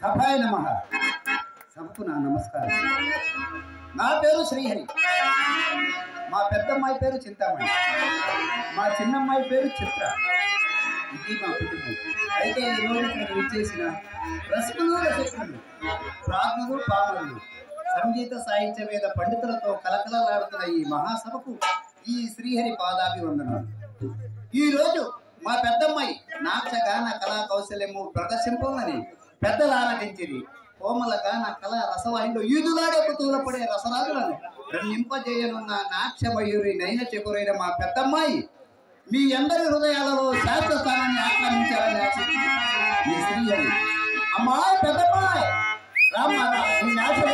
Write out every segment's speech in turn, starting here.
సభాయ నమః. సభకు నా నమస్కారం. నా పేరు శ్రీహరి. మా పెద్దమ్మాయి పేరు చింతామణి. మా చిన్నమ్మాయి పేరు చిత్ర. ఇది మా కుటుంబం. అయితే ఈరోజు ఇక్కడ విచ్చేసిన రసికులు రసికులు, ప్రాజ్ఞులు పామరులు, సంగీత సాహిత్య వేద పండితులతో కలకలలాడుతున్న ఈ మహాసభకు ఈ శ్రీహరి పాదాభివందనాలు. ఈరోజు మా పెద్దమ్మాయి నాట్యగాన కళా కౌశల్యము ప్రదర్శింపమని పెద్దలు ఆలకించిరి. కోమలగా నా కళ రసవాహిలో ఈదులాడే కుతూహలపడే రసరాజులను నింపజేయనున్న నాట్యమయూరి నైన చెకురైన మా పెద్దమ్మాయి మీ అందరి హృదయాలలో శాశ్వత స్థానాన్ని ఆక్రమించాలని ఆశిస్తుంది ఈ శ్రీహరి. అమ్మా పెద్దమ్మాయి రామారా ఈ నాట్య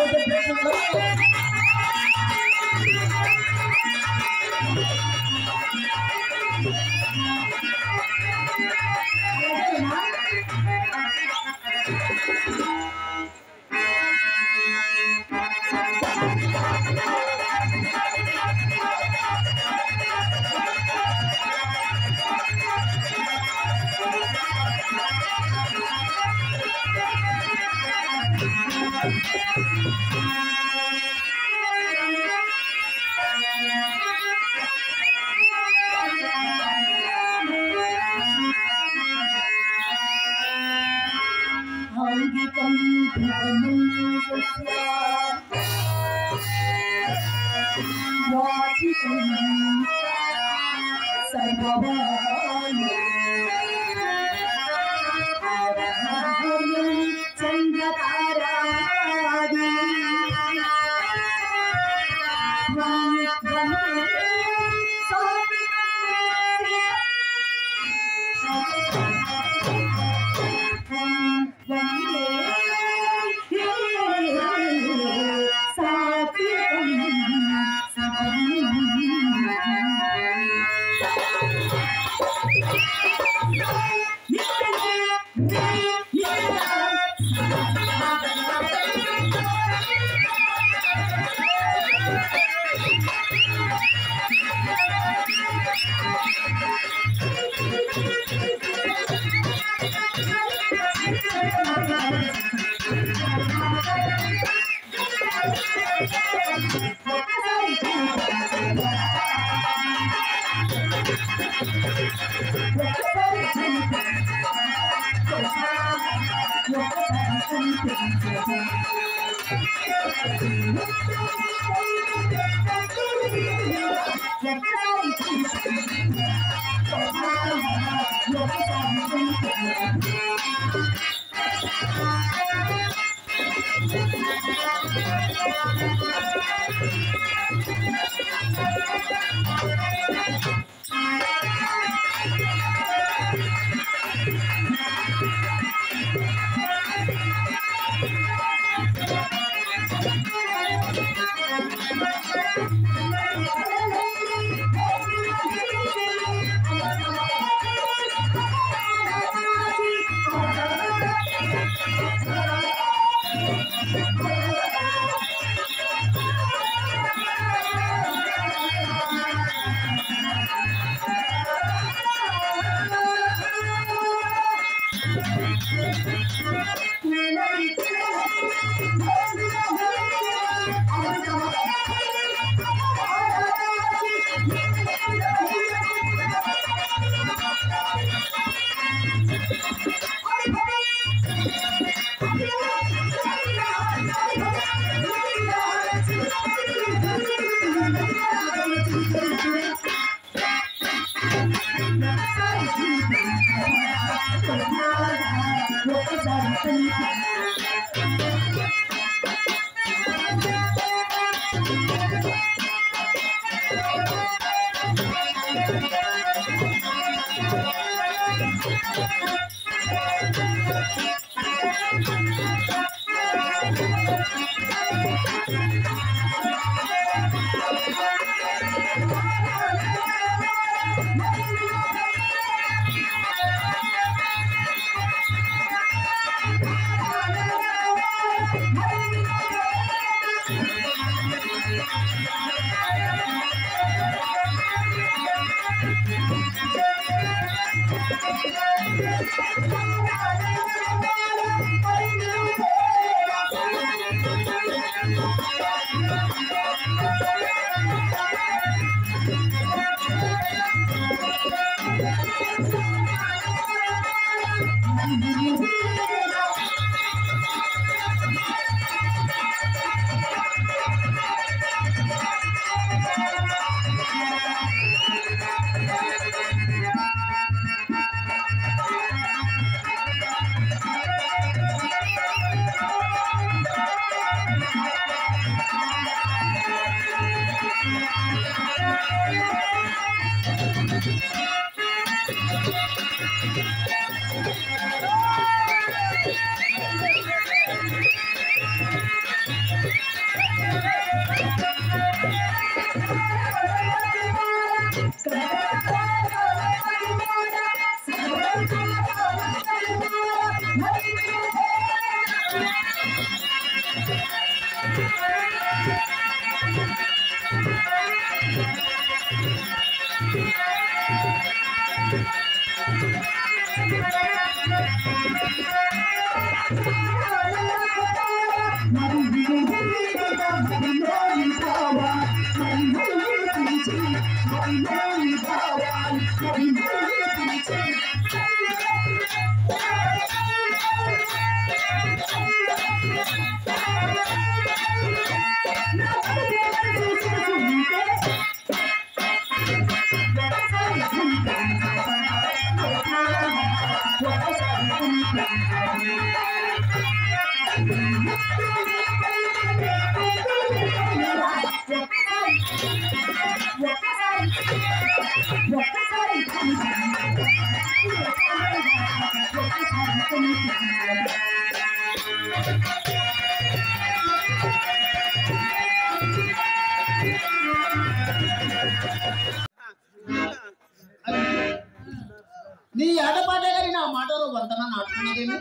నీ ఆటపాటే గారి నా మాటలో వంతన నాటుకున్నదేమి?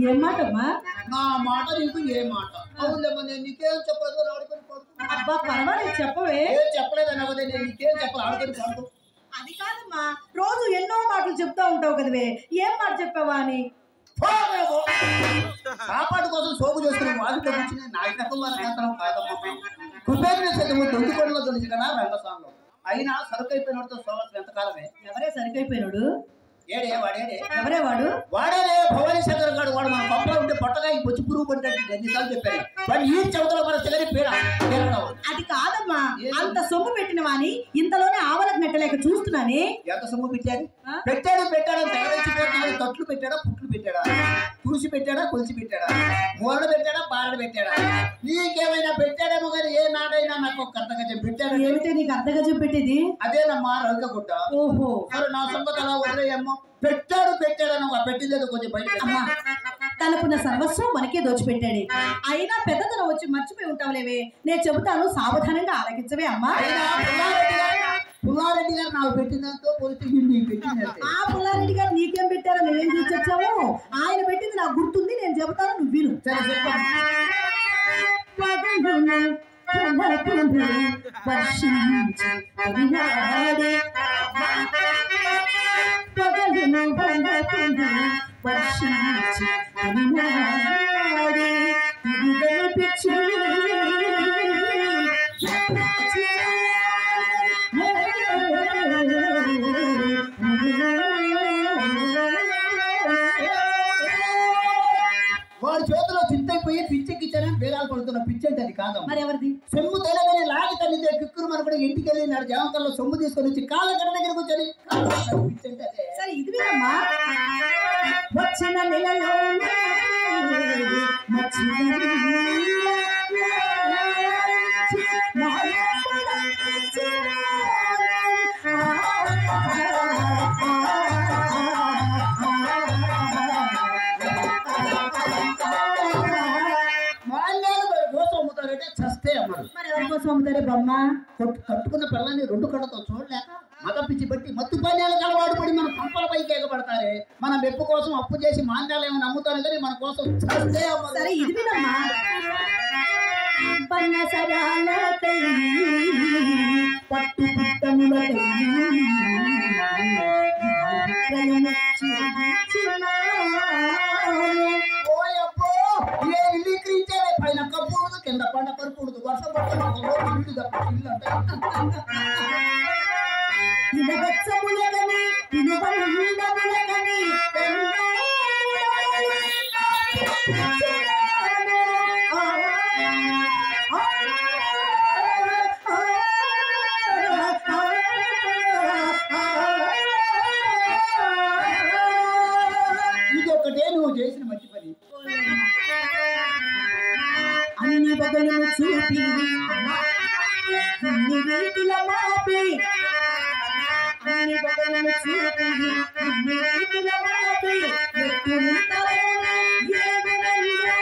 ఏం మాటమ్మా? నా మాట నీకు ఏ మాట? అవునులేమో, నేను నీకేం చెప్పలేదు, ఆడుకొని పడుకో. అబ్బా పర్వాలేదు చెప్పవే. ఏం చెప్పలేదని అవదే, నేను నీకేం చెప్పలేదు, ఆడుకొని పడుకో. అది కాదమ్మా, రోజు ఎన్నో మాటలు చెప్తా ఉంటావు కదవే, ఏం మాట చెప్పావా అని. కాపాడు కోసం సోపు చేసుకుని వాడితో కూర్చుని నాయకత్వం కాదమ్మా. కుబేరుని సైతం దొంగికొండలో దొరికి కదా రంగస్వామిలో. అయినా సరుకు అయిపోయినతో సోమస్ ఎంతకాలమే. ఎవరే సరికైపోయినాడు? ఏడే వాడేడే? ఎవరే వాడు? వాడేదే భవానీ శంకర్ గారు. వాడు మన పంపలో ఉంటే పొట్టగా ఈ బొచ్చి పురుగు పడినట్టు ఎన్నిసార్లు చెప్పారు. వాడు ఈ చౌకలో మన తెగని పేడ. అది కాదమ్మా, అంత సొమ్ము పెట్టిన వాని ఇంతలోనే ఆవలకు నెట్టలేక చూస్తున్నానే. ఎంత సొమ్ము పెట్టాడు? పెట్టాడు తెగరించిపోతున్నాడు. తట్లు పెట్టాడా, పుట్లు పెట్టాడా, తులసి పెట్టాడా, కొలిసి పెట్టాడా, మూరడు పెట్టాడా, బారడు పెట్టాడా? నీకేమైనా పెట్టాడేమో కానీ ఏ నాడైనా నాకు ఒక అర్ధగజం పెట్టాడు. ఏమిటే నీకు అర్ధగజం పెట్టేది? అదేనమ్మా రవిక గుడ్డ. ఓహో, సరే నా సంగతి అలా వదిలేయమ్మా. పెట్టాడని ఒక పెట్టిందేదో కొంచెం బయట. అమ్మా, తనకున్న సర్వస్వం మనకే దోచిపెట్టాడు. అయినా పెద్దతనం వచ్చి మర్చిపోయి ఉంటావులేవే. నేను చెబుతాను, సావధానంగా ఆలకించవే అమ్మా. పుల్లారెడ్డి గారు నాకు పెట్టినంతో పోలిస్తే వీళ్ళు పెట్టింది. ఆ పుల్లారెడ్డి గారు నీకేం పెట్టారో నేనేం చూసొచ్చాము. ఆయన పెట్టింది నాకు గుర్తుంది, నేను చెబుతాను, నువ్వు విను. సరే చెప్పండి. వాడి చేతిలో చింతైపోయి పిచ్చెక్కిచ్చారని బేరాలు పడుతున్న పిచ్చి అంటే అది కాదమ్మా. మరి ఎవరిది? సొమ్ము తేలగానే లాగి తల్లితే కిక్కురు మన కూడా ఇంటికి వెళ్ళి నాడు జామకాల్లో సొమ్ము తీసుకొని వచ్చి కాళ్ళ గడ్డ దగ్గరకు వచ్చని పిచ్చి అంటే అదే. సరే ఇది వినమ్మా. వచ్చిన నెలలో చస్తే అమ్మరు. మరి ఎవరి కోసం అమ్ముతారే బొమ్మ? కట్టుకున్న పిల్లని రెండు కళ్ళతో చూడలేక మత పిచ్చి బట్టి మత్తు పానీయాలకు అలవాటు పడి మన పంపల పైకి ఎగబడతారే. మన మెప్పు కోసం అప్పు చేసి మాంద్యాలు ఏమైనా అమ్ముతారు కానీ మన కోసం చస్తే అమ్మరు. సరే ఇది వినమ్మా. పన్నసరాలకై పట్టు పుట్టములకై చిన్న తప్ప పిల్ల అంటే తినవచ్చములకని తినుబండములకని ఇదొక్కటే నువ్వు చేసిన మంచి పని. అన్ని బదులు చూపి అన్ని రీతుల మాపి అన్ని బదులు చూపి అన్ని రీతుల మాపి ఎత్తుని తలమున ఏగనయ్యో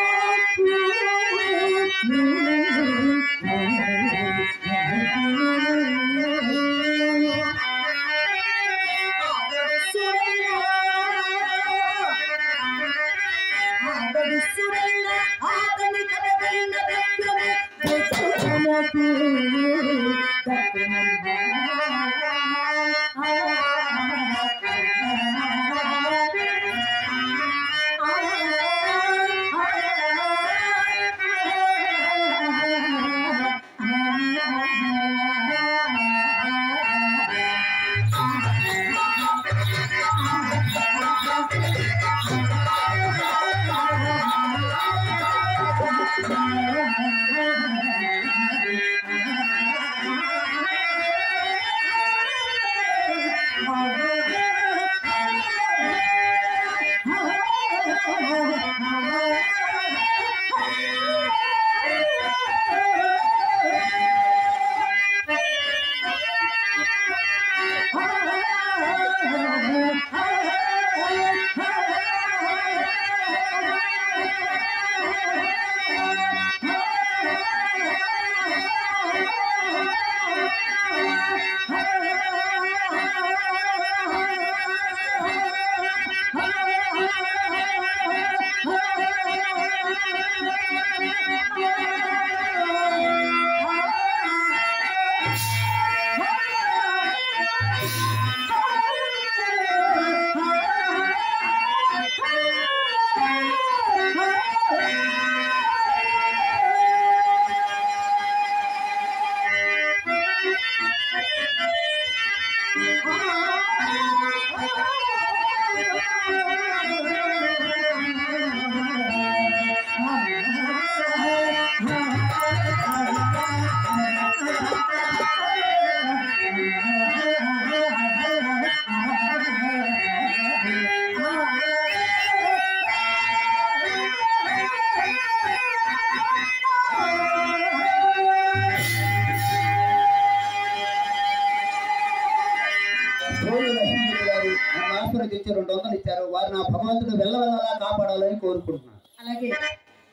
ఆశీర్వదించి 200 ఇచ్చారు. వారు నా భగవంతుడు వెళ్ళవెళ్ళలా కాపాడాలని కోరుకుంటున్నాను. అలాగే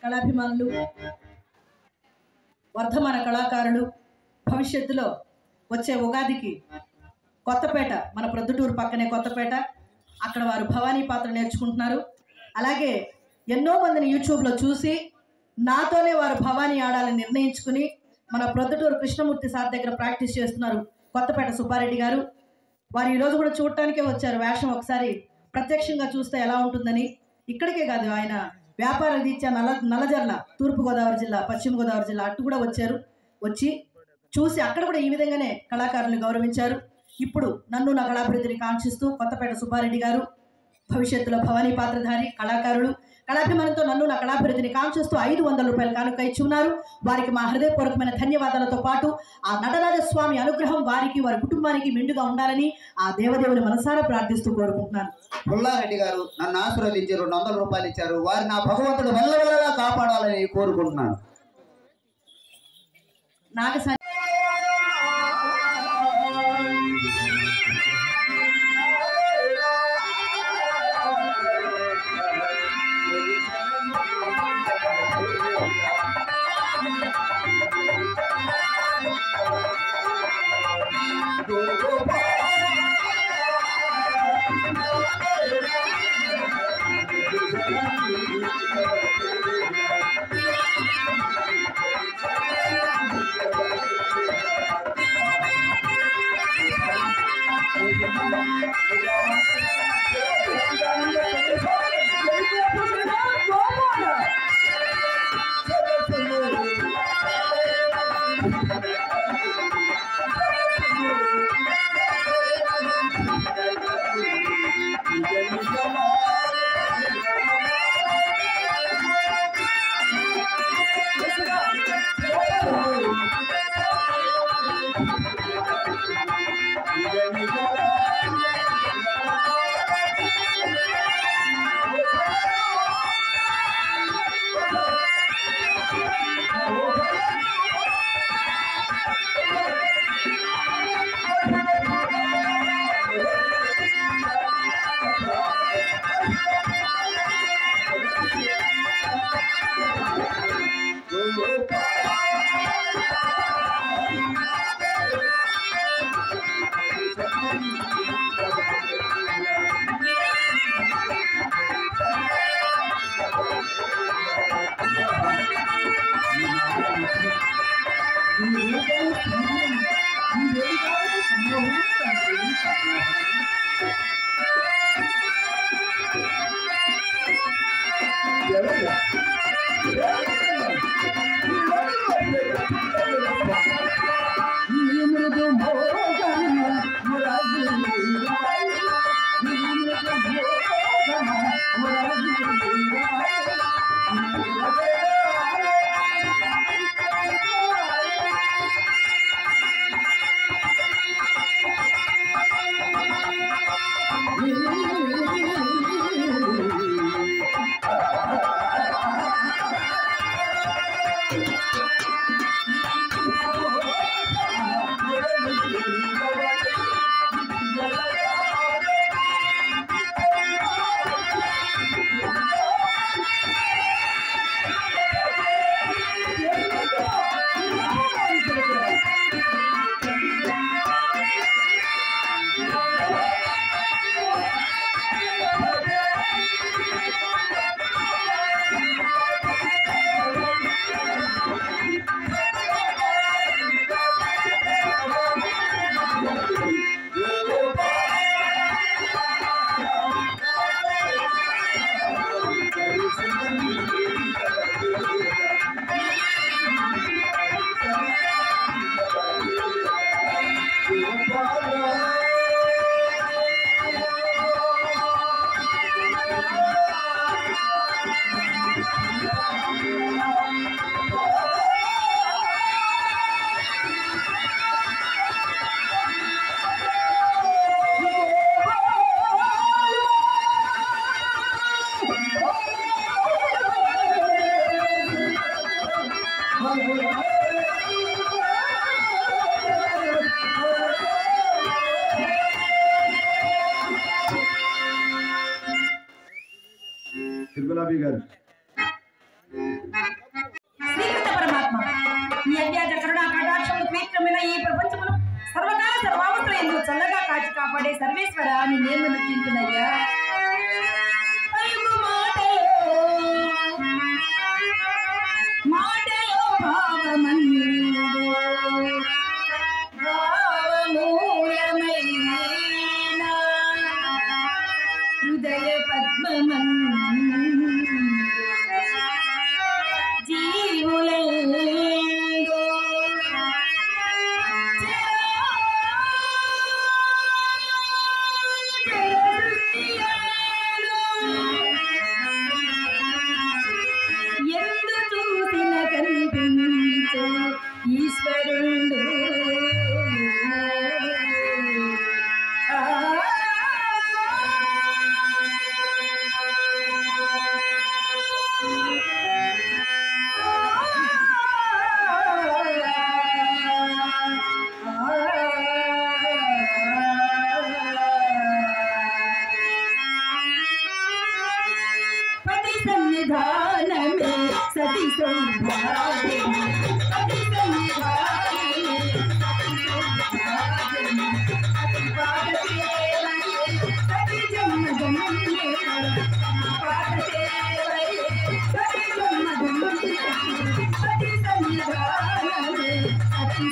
కళాభిమానులు, వర్ధమాన కళాకారులు భవిష్యత్తులో వచ్చే ఉగాదికి కొత్తపేట, మన ప్రొద్దుటూరు పక్కనే కొత్తపేట, అక్కడ వారు భవానీ పాత్ర నేర్చుకుంటున్నారు. అలాగే ఎన్నో మందిని యూట్యూబ్లో చూసి నాతోనే వారు భవానీ ఆడాలని నిర్ణయించుకుని మన ప్రొద్దుటూరు కృష్ణమూర్తి సార్ దగ్గర ప్రాక్టీస్ చేస్తున్నారు కొత్తపేట సుబ్బారెడ్డి గారు. వారు ఈరోజు కూడా చూడటానికే వచ్చారు. వేషం ఒకసారి ప్రత్యక్షంగా చూస్తే ఎలా ఉంటుందని. ఇక్కడికే కాదు, ఆయన వ్యాపార రీత్యా నల్లజర్ల, తూర్పుగోదావరి జిల్లా, పశ్చిమ గోదావరి జిల్లా అటు కూడా వచ్చారు. వచ్చి చూసి అక్కడ కూడా ఈ విధంగానే కళాకారులను గౌరవించారు. ఇప్పుడు నన్ను నా కళాభివృద్ధిని కాంక్షిస్తూ కొత్తపేట సుబ్బారెడ్డి గారు భవిష్యత్తులో భవానీ పాత్రధారి కళాకారులు, కళాభిమానంతో నన్ను నా కళాభివృద్ధిని కాంక్షిస్తూ 500 రూపాయలు కానుక ఇచ్చి ఉన్నారు. వారికి మా హృదయపూర్వకమైన ధన్యవాదాలతో పాటు ఆ నటరాజస్వామి అనుగ్రహం వారికి, వారి కుటుంబానికి మెండుగా ఉండాలని ఆ దేవదేవుని మనసారా ప్రార్థిస్తూ కోరుకుంటున్నాను. పుల్లారెడ్డి గారు నన్ను ఆశీర్వదించి 200 రూపాయలు ఇచ్చారు. వారు నా భగవంతుడు వెళ్ళవెళ్ళలా కాపాడాలని కోరుకుంటున్నాను. నాగ తిరుమలాబి గారు శ్రీకృష్ణ పరమాత్మ ఈ అవ్యాజ కరుణా కటాక్షము పవిత్రమైన ఈ ప్రపంచమును సర్వకాల సర్వావస్థల ఎందు చల్లగా కాచి కాపాడే సర్వేశ్వర అని నేను నచ్చించునయ్యా. మాటలో భావమన్యుడు భావమూలమైన హృదయ పద్మమన్ జీవులందు ఎందు చూసిన కనిపించు ఈశ్వరుడు పతి సన్నిధానమే సతి సౌభాగ్యమే పతి సన్నిధానమే సతి సౌభాగ్యమే సతి పాదసేవయే సతి జన్మ జన్మే పాదసేవయే సతి జన్మ జన్మే పతి సన్నిధానమే సతి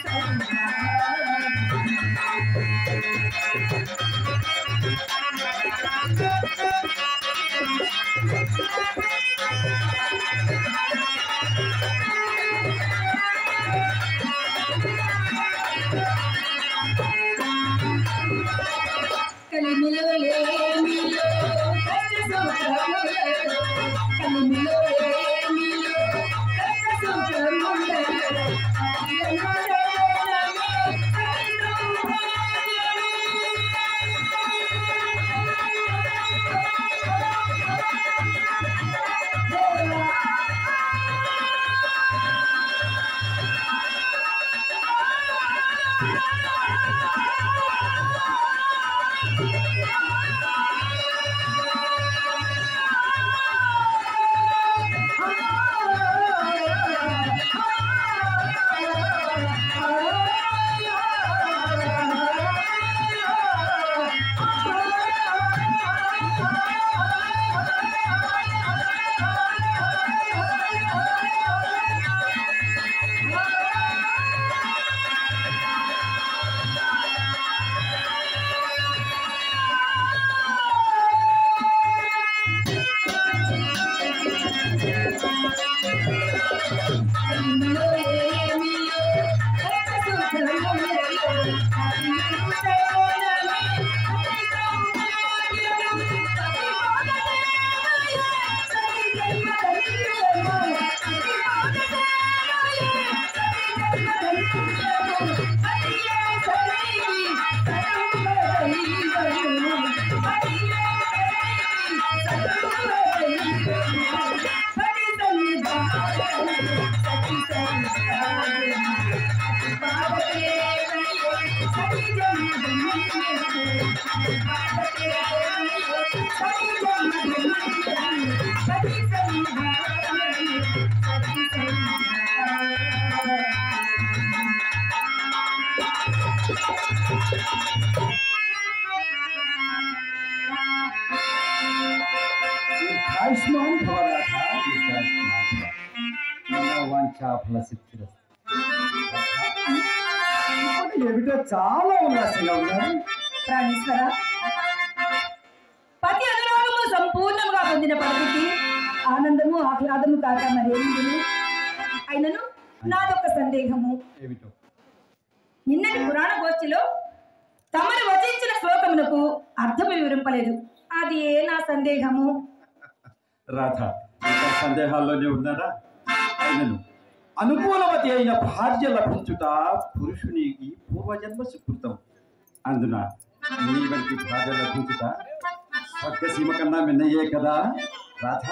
కలిమిలో లేమిలో కష్ట సౌఖ్యములలో కలిమిలో లేమిలో కష్ట సౌఖ్యములలో ఆయుష్మాన్ భవరాథ వాంఛాఫల సిద్ధిరస్తు. ఏమిటో చాలా ఉల్లాసంగా ఉన్నారు. ప్రాణేశ్వర, పతి అనురాగము సంపూర్ణంగా పొందిన పతికి ఆనందము ఆహ్లాదము కాక మరేమిటి? అయినను నాదొక సందేహము. ఏమిటో? నిన్నటి పురాణ గోష్ఠిలో తమరు వచించిన శ్లోకమునకు అర్థము వివరింపలేదు. అది ఏ నా సందేహము? రాధ, ఇంకా సందేహాల్లోనే ఉన్నారా? అయినను అనుకూలవతి అయిన భార్య లభించుట పురుషునికి పూర్వజన్మ సుకృతం. అందున నీ వంటి భార్య లభించుట స్వర్గసీమ కన్నా మిన్నయే కదా రాధ.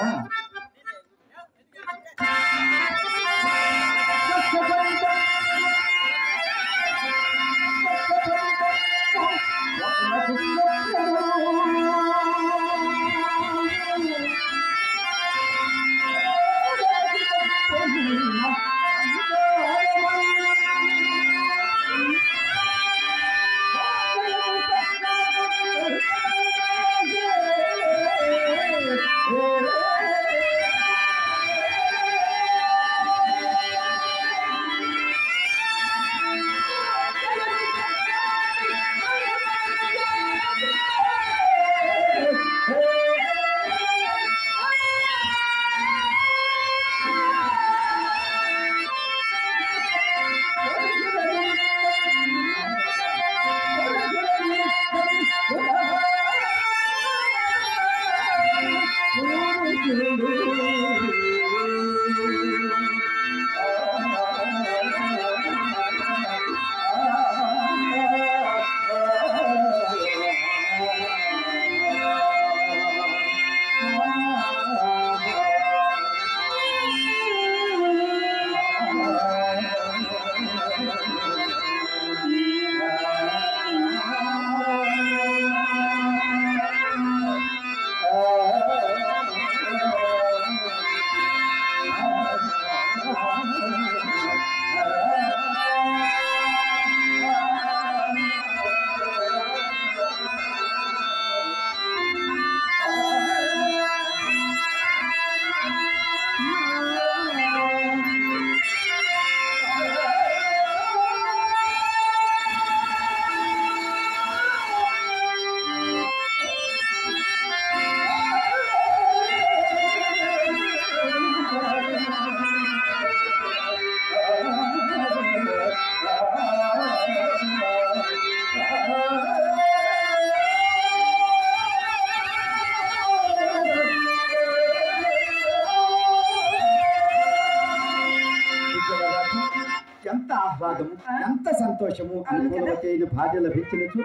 ఎంత ఆహ్లాదము, ఎంత సంతోషము అనుకూలవతి అయిన భార్య లభించినచు.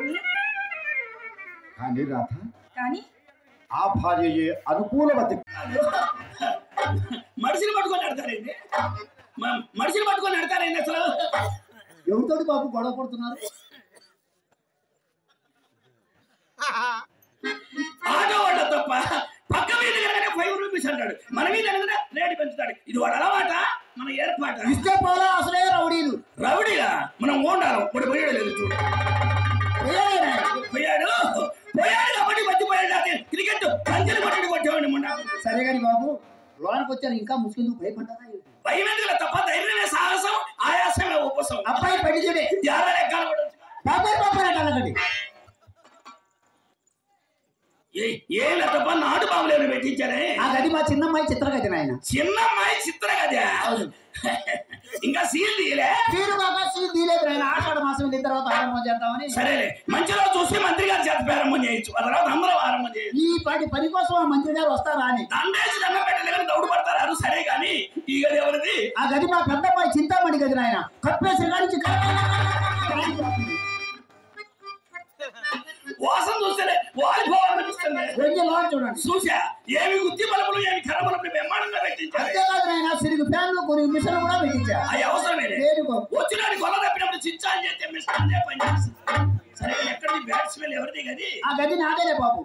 కానీ రాధ, ఆ భార్యయే అనుకూలవతి. మనిషిని పట్టుకొని నడతారండి, మనిషిని పట్టుకొని నడతారండి. అసలు ఎవరితోటి బాబు గొడవ పడుతున్నారు? ఆటో వాళ్ళ తప్ప పక్క మీద ₹5 అంటాడు, మన మీద రేటు పెంచుతాడు. ఇది వాడు అలవాట, మన ఏర్పాట. ఇస్తే పోలా అసలే రౌడీలు. రౌడీగా మనం ఓండాలి. ఇప్పుడు పోయాడు లేదు చూడు, పోయాడు కాబట్టి మర్చిపోయాడు. క్రికెట్ కంచెలు కొట్టడి కొట్టేవాడి మొన్న. సరే గాని బాబు లోనికి వచ్చారు, ఇంకా ముస్లింలు భయపడ్డారా? భయం ఎందుకు తప్ప ధైర్యమే సాహసం, ఆయాసమే ఉపసం. అబ్బాయి పెళ్లి యాభై ఎక్కాలు కూడా బాబాయ్ ఏం తప్ప నాటు బాబులు పెట్టించారే. ఆ గది మా చిన్నమ్మాయి చిత్రగతి నాయన. చిన్నమ్మాయి చిత్రగతి ఇంకా సీల్ తీయలే. తీరు బాగా సీల్ తీయలేదు నాయన. ఆషాఢ మాసం వెళ్ళిన తర్వాత ఆరంభం చేద్దామని. సరేలే, మంచిలో చూసి మంత్రి గారి చేత ప్రారంభం చేయొచ్చు, ఆ తర్వాత అందరూ ఆరంభం చేయొచ్చు. ఈ పాటి పని కోసం ఆ మంత్రి గారు వస్తారా అని దండేసి దండం పెట్టలేదు, దౌడు పడతారు. సరే కానీ ఈ గది ఎవరిది? ఆ గది మా పెద్దమ్మాయి చింతామణి గది నాయన. కప్పేసి గారించి వాసన చూస్తేనే వాలిపోవాలనిపిస్తుంది. చూడండి చూసా ఏమి గుత్తి బలములు ఏమి కర్ర బలములు బ్రహ్మాండంగా పెట్టించారు. అంతేకాదు నాయన సిరుగు ఫ్యాన్లు కొన్ని మిషన్లు కూడా పెట్టించారు. అవి అవసరమే. వచ్చినాడు కొల తప్పినప్పుడు చిచ్చా అని చేస్తే మిషన్ పని చేస్తుంది. సరే ఎక్కడిది బ్యాట్స్మెన్ ఎవరిది గది? ఆ గది నాదేలే బాబు.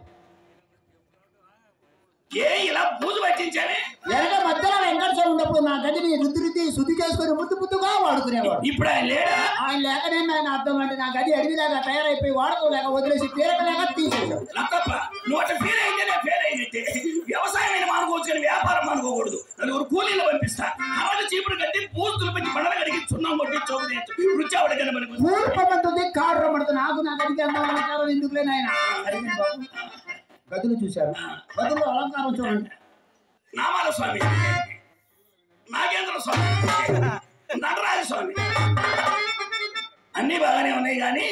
ఏ ఇలా పూజ పట్టించానే? వెనక మధ్యలో వెంకటేశ్వర ఉన్నప్పుడు నా గదిని రుద్ది శుద్ధి చేసుకుని ముద్దుగా వాడుకునేవాడు. ఇప్పుడు ఆయన లేడా? ఆయన లేకనే ఆయన అర్థం అంటే నా గది అడవిలాగా తయారైపోయి వాడుకోలేక వదిలేసి తీరకలేక తీసేసాడు. లక్కప్ప నువ్వు అట్లా ఫెయిల్ అయితేనే ఫెయిల్ అయినట్టే. వ్యవసాయం మానుకోవచ్చు కానీ వ్యాపారం మానుకోకూడదు. నలుగురు కూలీలు పంపిస్తా, అలాగే చీపుడు కట్టి పూజలు పెట్టి బండల కడిగి చున్నం కొట్టి చోకు రుచి ఆవిడ కనబడి పూర్వమంటుంది కాడు రమ్మడుతుంది. నాకు నా గదికి అలంకారం ఎందుకులే నాయన. గదులు చూశారు, గదులు అలంకారం చూడండి. నామాల స్వామి, నాగేంద్ర స్వామి, నటరాజ స్వామి అన్ని బాగానే ఉన్నాయి కానీ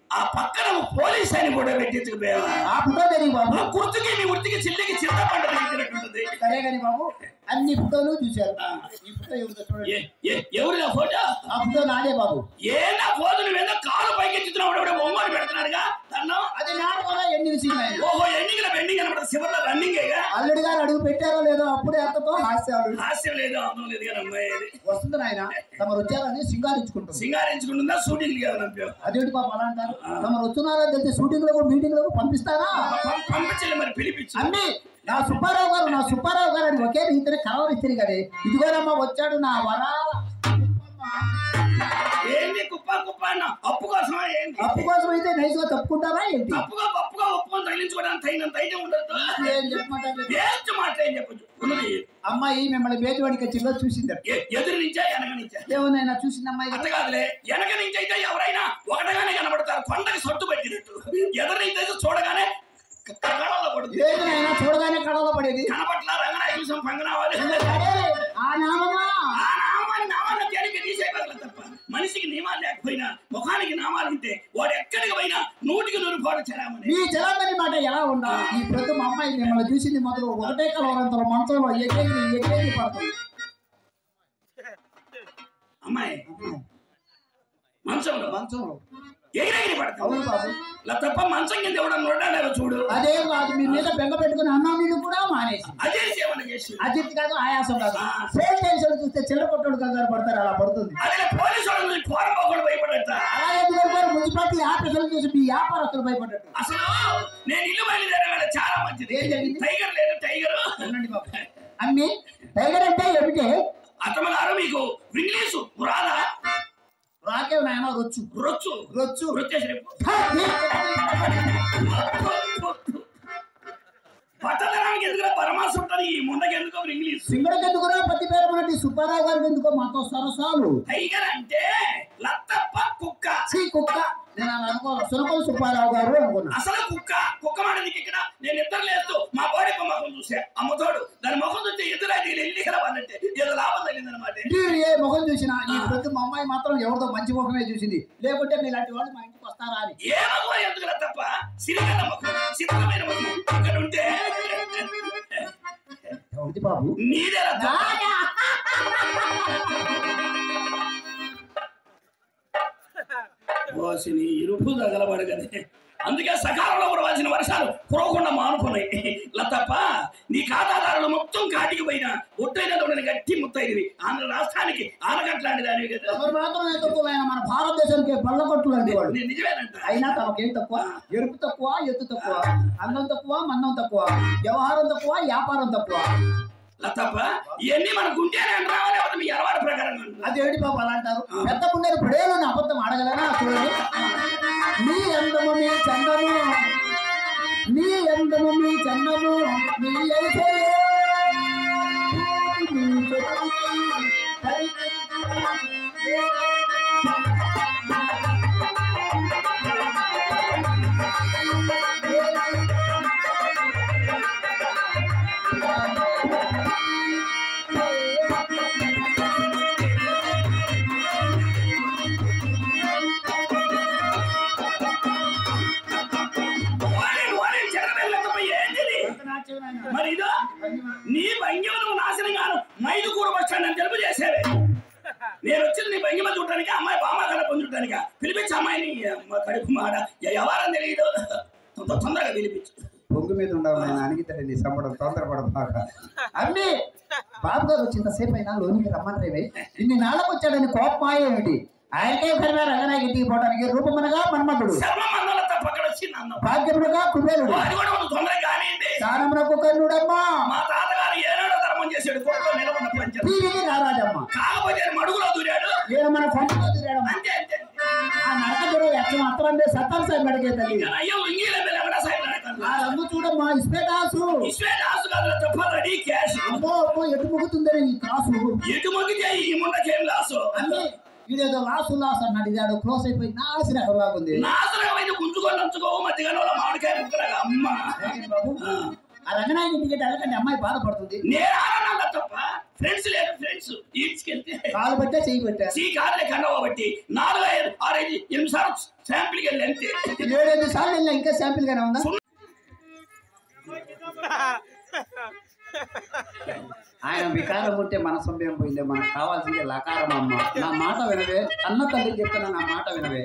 ఆ పక్కన పోలీస్ అని కూడా పెట్టించుకుపోయావా? ఆ ఫోటో తెలియ బాబు. కుర్తికి నీ ఉర్తికి చిల్లికి చిన్న పంట తెగించినట్టుంటుంది. సరే కానీ బాబు అన్ని ఫోటోలు చూశారు. ఈ ఫోటో ఎవరిదో చూడండి. ఎవరు నా ఫోటో? ఆ ఫోటో నాదే బాబు. ఏ నా ఫోటో నువ్వేదో కాలు పైకి ఎత్తుతున్నావు, బొమ్మలు పెడుతున్నాడుగా తను. అది నాడు కూడా ఎండింగ్ సీన్. ఓహో ఎండింగ్ బెండింగ్ అనమాట, చివరిలో రన్నింగ్. అల్లుడి గారు అడుగు పెట్టారో లేదో అప్పుడే అత్తతో హాస్యాలు. హాస్యం లేదు, అందం లేదు కానీ అమ్మాయి వస్తుంది నాయన. తమరు వచ్చారని సింగారించుకుంటారు. సింగారించుకుంటుందా? షూటింగ్ కదా. అదేంటి పాప అలా అంటారు? తమరు వస్తున్నారని తెలిసి షూటింగ్ లకు మీటింగ్ లకు పంపిస్తారా? పంపించలే మరి, పిలిపించి అన్ని నా సుబ్బారావు గారు అని ఒకే రీతిని కలవరిస్తారు కదే. ఇదిగోనమ్మా వచ్చాడు నా వరాల. ఏంటి కుప్ప కుప్ప అన్న అప్పు కోసమా? ఏంటి అప్పు కోసం అయితే నైస్ గా తప్పుకుంటారా ఏంటి? తప్పుగా ఒప్పుకొని తగిలించుకోవడానికి తగినంత అయితే ఉండదు. ఏం చెప్పమంటారు? వేస్ట్ మాట ఏం చెప్పచ్చు. అమ్మాయి మిమ్మల్ని బేజవాడికి చిల్లో చూసింది. ఎదురు నుంచా వెనక నుంచా? ఏమన్నా చూసింది అమ్మాయి? అంత కాదులే, వెనక నుంచి అయితే ఎవరైనా ఒకటగానే కనబడతారు, కొండకి సొట్టు పెట్టినట్టు. ఎదురు నుంచి అయితే చూడగానే కడవలో పడుతుంది. ఏదైనా చూడగానే కడవలో పడేది. కనపట్ల రంగనాయకుసం పంగనావాలి. ఆ నామాన్ని తేలిక తీసేయగలరు తప్ప మనిషికి నియమాలు లేకపోయినా ముఖానికి నామాలు ఉంటే వాడు ఎక్కడికి పోయినా 100కి 100 చలామణి. మీ చలామణి మాట ఎలా ఉండాలి? ఈ ప్రతి మా అమ్మాయి మిమ్మల్ని చూసింది మొదలు ఒకటే కలవరంతలో మంచంలో ఎగిరి పడుతుంది. అమ్మాయి మంచంలో ఎగిరెగిరి పడతావు. అవును బాబు. తప్ప మంచం కింద ఎవడన్నా నోడాలేదో చూడు. అదేం కాదు, మీ మీద బెంగ పెట్టుకుని అన్నం నీళ్ళు కూడా మానేసి అదే సేవన చేసి అజిత్ కాదు, ఆయాసం కాదు. సేమ్ టెన్షన్ చూస్తే చిల్లకొట్టడు కంగారు పడతారు, అలా పడుతుంది. అదే పోలీసు వాళ్ళు కోరపోకుండా భయపడట. అలాగే మున్సిపాలిటీ ఆఫీసులు చూసి మీ వ్యాపారస్తులు భయపడ్డట్టు. అసలు నేను ఇల్లు బయలుదేరే చాలా మంచిది. ఏం జరిగింది? టైగర్ లేదు, టైగర్ అనండి బాబు. అన్ని టైగర్ అంటే ఏమిటి? అత్తమ్మగారు మీకు ఇంగ్లీషు రాదా? రాకే నాయన రొచ్చు రొచ్చు రొచ్చు రొచ్చేసి పట్టణానికి ఎందుకు పరమాసం ఉంటుంది, ఈ ముండకి ఎందుకో ఇంగ్లీష్. సింగడికి ఎందుకురా పత్తి పేరు మనటి సుబ్బారావు గారికి ఎందుకో మాతో సరసాలు. టైగర్ అంటే లత్తప్ప కుక్క. కుక్క నేను అలా అనుకోను, సునకం సుబ్బారావు గారు అనుకున్నా. అసలు కుక్క మాట నీకు ఇక్కడ. నేను ఇద్దరు లేస్తూ మా బాడీ మొఖం చూసా, అమ్మతోడు దాని ముఖం చూస్తే ఎదురైతే ఎన్నికల వాళ్ళంటే ఏదో లాభం తగ్గింది అనమాట. మీరు ఏ ముఖం చూసినా ఈ ప్రతి మా అమ్మాయి మాత్రం ఎవరితో మంచి ముఖమే చూసింది, లేకుంటే మీలాంటి వాళ్ళు మా ఇంటికి వస్తారా అని. ఏ ముఖం ఎందుకు తప్ప సిరిగల ముఖం, సిద్ధమైన ముఖం ఇక్కడ ఉంటే బాబు నీదే పోసిని ఇరుపు తగలబడు కదే అందుకే సకాలంలో కురవాల్సిన వర్షాలు కురవకుండా మానుకున్నాయి లతప్ప నీ ఖాతాదారులు మొత్తం కాటికి పోయినా ఒట్టైన గట్టి ముత్తైనవి ఆంధ్ర రాష్ట్రానికి ఆనకట్లాంటి దానివి కదా మాత్రమే తక్కువ మన భారతదేశానికి బల్లకొట్లు అంటే వాళ్ళు నిజమేనంట అయినా తమకేం తక్కువ ఎరుపు తక్కువ ఎత్తు తక్కువ అందం తక్కువ మందం తక్కువ వ్యవహారం తక్కువ వ్యాపారం తక్కువ లతప్ప ఇవన్నీ మనకు ఉంటేనే అంటావా లేకపోతే మీ అలవాటు ప్రకారం అదేంటి బాబు అలా అంటారు పెద్ద పుండేరు పడేలోని అబద్ధం ఆడగలనా చూడండి మీ అందము మీ చందము మీ అందము మీ చందము మీ మరి ఇదో నీ భంగిమ నువ్వు నాశనం కాను మైదుకూరు బస్ స్టాండ్ అని తెలుపు చేసేవే నేను వచ్చింది నీ భంగిమ చూడటానికి అమ్మాయి బామకళ పొందుటానిక పిలిపించి అమ్మాయిని కడుపు మాట వ్యవహారం తెలియదు తొందరగా పిలిపించు పొంగు మీద ఉండవు నేను అణిగితాడండి సంబడం తొందరపడబాక అమ్మి బాబు గారు వచ్చింతసేపు అయినా లోనికి రమ్మని ఇన్ని నాళ్ళకు వచ్చాడని కోపమాయ ఏమిటి ఆయనకే కరిమే రంగనాయకి ఇంటికి పోవడానికి రూపమనగా మన్మధుడు భాగ్యమునగా కుబేరుడు దానమునకు కర్ణుడమ్మా మా తాతగారు ఏనాడో ధర్మం చేశాడు కోట్లో నిలబడిన పంచారు రారాజమ్మ కాకపోతే మడుగులో దూరాడు నేను మన కొండలో దూరాడమ్మా అంతే అంతే ఆ నడకదుడు ఎట్లా మాత్రం సత్తాల సాయి అడిగే తల్లి అయ్యో ఇంగిల ఎవడా సాయి ఆ రంగు చూడమ్మా ఇస్పేటాసు కాదు తప్ప రెడీ క్యాష్ అమ్మో అమ్మో ఎటు మొగుతుందని ఈ కాసు ఎటు మొగ్గితే ఈ ముండకేం లాసు అన్నీ వీడేదో లాసు అన్నాడు ఇదాడు క్లోజ్ అయిపోయి నాసిరకంగా ఉంది నాశనమైతే గుంజుకొని నంచుకో మధ్యగానే మామిడికాయ ముక్కలాగా అమ్మ బాబు ఆ రంగనాయక ఇంటికి వెళ్ళకండి అమ్మాయి బాధపడుతుంది నేను తప్ప ఫ్రెండ్స్ లేరు ఫ్రెండ్స్ ఈడ్చుకెళ్తే కాలు పట్టే చెయ్యి పెట్టా ఈ కాదులే కండవ బట్టి 4, 5, 6, 8 సార్లు శాంపిల్కి వెళ్ళి అంతే 7-8 సార్లు వెళ్ళా ఇంకా శాంపిల్ గానే ఉందా ఆయన వికారం ఉంటే మన సొంతం పోయిందే మనకు కావాల్సిందే లకారం అమ్మ నా మాట వినవే అన్న తల్లి చెప్తున్నా నా మాట వినవే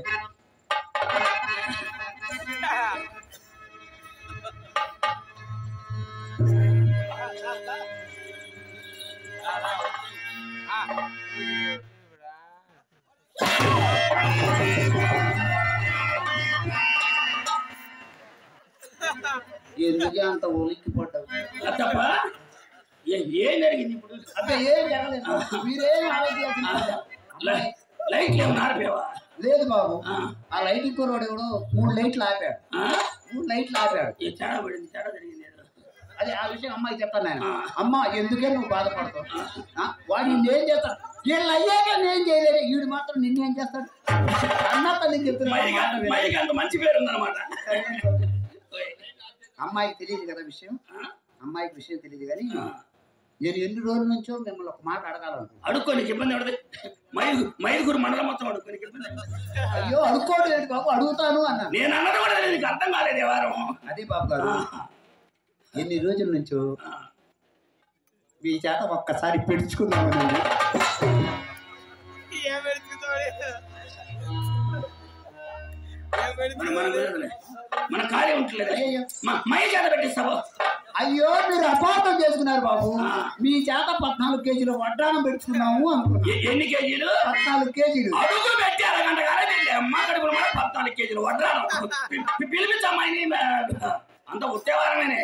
ఎందుకే అంత ఒలిక్కి పడ్డావు తప్ప ఏం జరిగింది ఇప్పుడు అంటే ఏం జరగలేదు మీరేం ఆలోచించాల్సిన లైట్ ఏమన్నా ఆడిపోయావా లేదు బాబు ఆ లైటింగ్ కుర్రోడు ఎవడో 3 లైట్లు ఆపాడు 3 లైట్లు ఆపాడు తేడా పడింది తేడా జరిగింది అదే ఆ విషయం అమ్మాయి చెప్తాను నేను అమ్మ ఎందుకే నువ్వు బాధపడతావు వాడు నిన్నేం చేస్తాడు వీళ్ళు అయ్యాక నేను చేయలేదు వీడు మాత్రం నిన్నేం చేస్తాడు అన్న తల్లి చెప్తున్నా మంచి పేరు ఉందన్నమాట అమ్మాయికి తెలియదు కదా విషయం అమ్మాయికి విషయం తెలియదు కానీ నేను ఎన్ని రోజుల నుంచో మిమ్మల్ని ఒక మాట అడగాలనుకుంటున్నాను అడుక్కోనికి ఇబ్బంది పడదు మైదుగురు మండలం మొత్తం అడుక్కోనికి ఇబ్బంది అయ్యో అడుక్కోవడం ఏంటి బాబు అడుగుతాను అన్నా నేను అన్నది కూడా నీకు అర్థం కాలేదు వారం అదే బాబు గారు ఎన్ని రోజుల నుంచో మీ చేత ఒక్కసారి పెడుచుకుందామని మన కార్యం ఉంటలేదు మై చేత పెట్టిస్తావు అయ్యో మీరు అపార్థం చేసుకున్నారు బాబు మీ చేత 14 కేజీలు వడ్డానం పెట్టుకున్నాము అనుకున్నా ఎన్ని కేజీలు 14 కేజీలు అడుగు పెట్టి అరగంట కాలేదు అమ్మ కడుపులు మన 14 కేజీలు వడ్డానం పిలిపించమ్మాయిని అంత ఉత్తేవారమేనే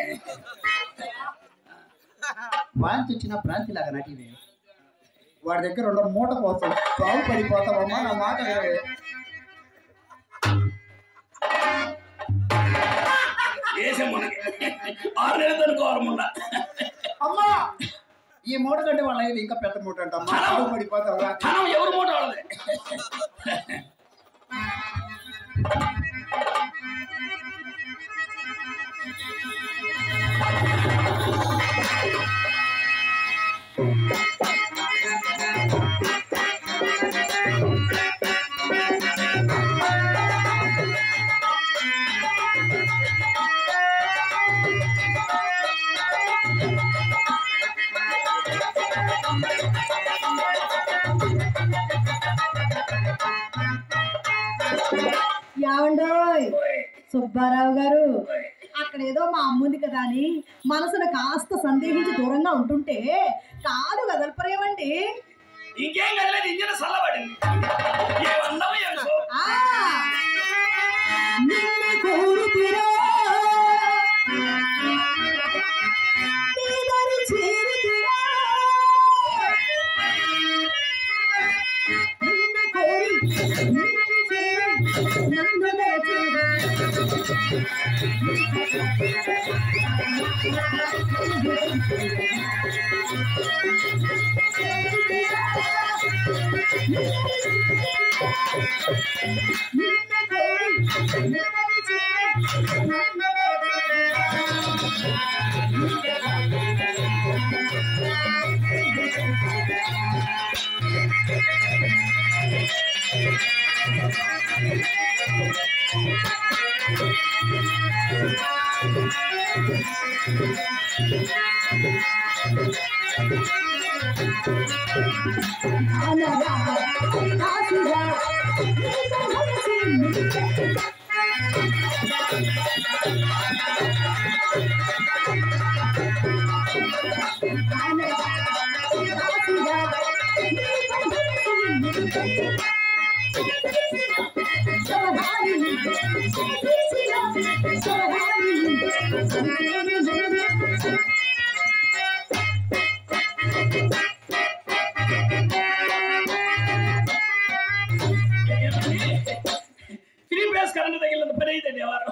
వాంతి వచ్చిన ప్రాంతి లాగా నటివే వాడి దగ్గర ఉన్న మూట కోసం బాగు పడిపోతామమ్మా నా మాట అమ్మా ఈ మూట కంటే వాళ్ళ ఇంకా పెద్ద మూట అంట పడిపోతావా ఎవరు మూట వాళ్ళది యావండోయ్ సుబ్బారావు గారు, అక్కడ ఏదో మా అమ్ముంది కదా అని మనసును కాస్త సందేహించి దూరంగా ఉంటుంటే కాదు కదలపరేమండి. ఇంకేం కదలేదు, ఇంజన చల్లబడింది. కరెంట్ తగిలినంత పని అయిందండి ఎవరు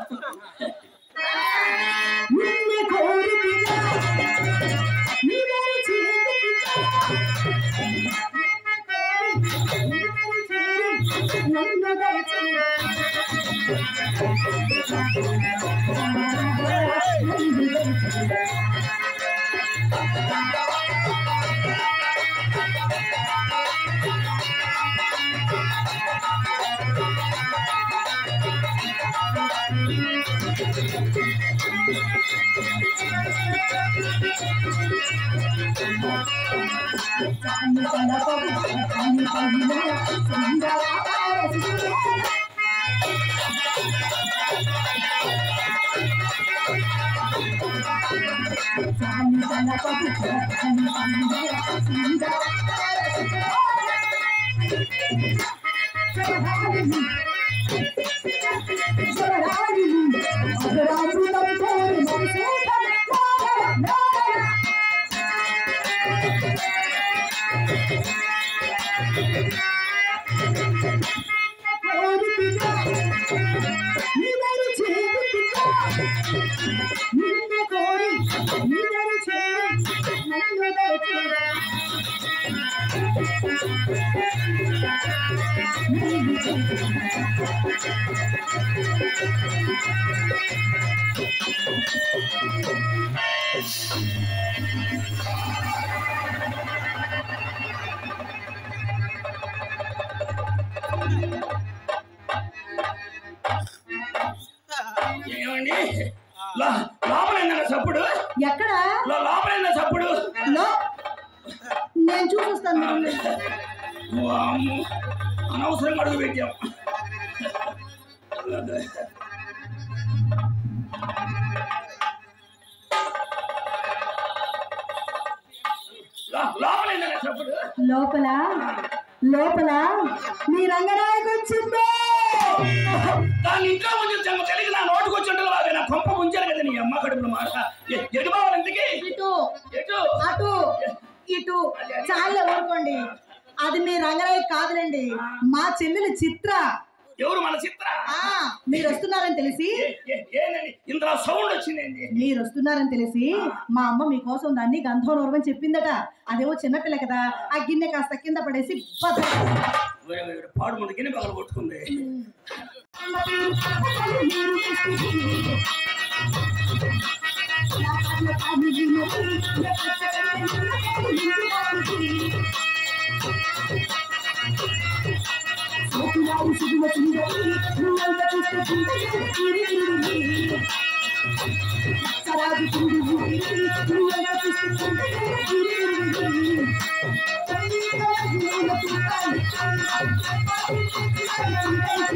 లోపల చప్పుడు ఎక్కడ లోపల చప్పుడు నేను చూపిస్తాను. అనవసరంగా అడుగు పెట్టాం. లోపల లోపల మీ రంగనాయకు వచ్చిందో దాని ఇంట్లో ముందు కలిగి నా నోటుకు వచ్చి ఉంటుంది. నా కొంప ముంచారు కదా నీ అమ్మ కడుపులో మాట. ఎటు బావాలి ఇంతకి? ఇటు అటు ఇటు చాలా ఊరుకోండి. అది మీ రంగనాయకు కాదులేండి, మా చెల్లెలు చిత్ర. ఎవరు మన చిత్ర? మీరు వస్తున్నారని తెలిసి ఇంత సౌండ్ వచ్చింది. మీరు వస్తున్నారని తెలిసి మా అమ్మ మీకోసం దాన్ని గంధం నూరమని చెప్పిందట. అదేమో చిన్నపిల్ల కదా, ఆ గిన్నె కాస్త కింద పడేసి పాడు ముందు గిన్నె పగల కొట్టుకుంది.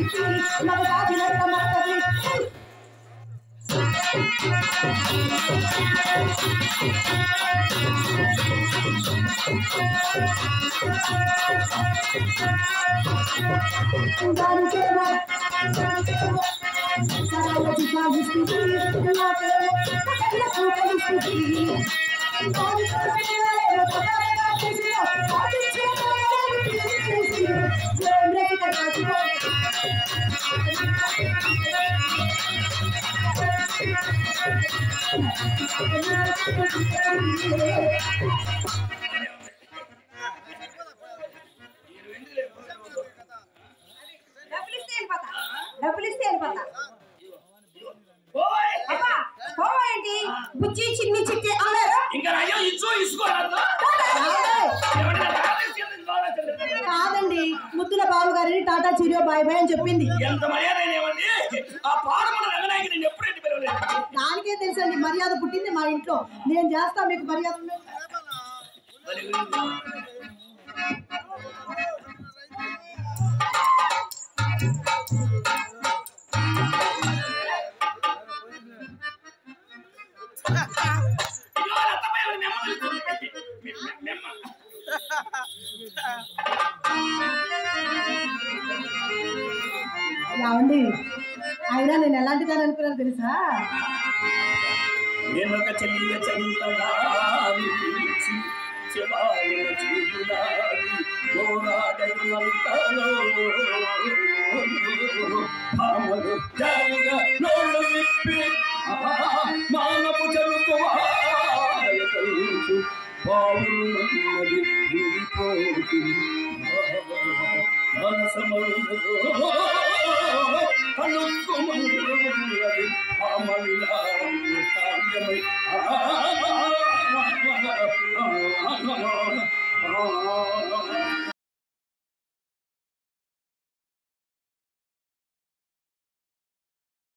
Thank you. డబ్బులు ఇస్తే వెళ్ళిపోతా. ఓయ్! అబ్బా పోవా ఏంటి? బుజ్జి చిన్ని చిట్టి అన్నారు. ఇంకా అయ్యో ఇసుకోరాదు. కాదండి, ముద్దుల బాబు గారిని టాటా చిరియో బాయ్ బాయ్ అని చెప్పింది. ఎంత మర్యాద ఏమండి? ఆ పాడమన్న రంగనాయకి నేను ఎప్పుడు ఎట్టి పిలవలేదు. దానికే తెలుసండి, మర్యాద పుట్టింది మా ఇంట్లో. నేను చేస్తా మీకు మర్యాద. ఏమండి, అయినా నేను ఎలాంటిదని అనుకున్నాను తెలుసా? నేను ఒక చెల్లియ చంతగా పిలిచి చెవాలిన చూడాలి పోరాడనంతలో అమలు జాలిగా నోళ్ళు విప్పి మానపు జరుగుతూ పావులు నన్నది విడిపోతుంది మనసమరుదో కనుక్కుమన్నది అమలిలా కావ్యమై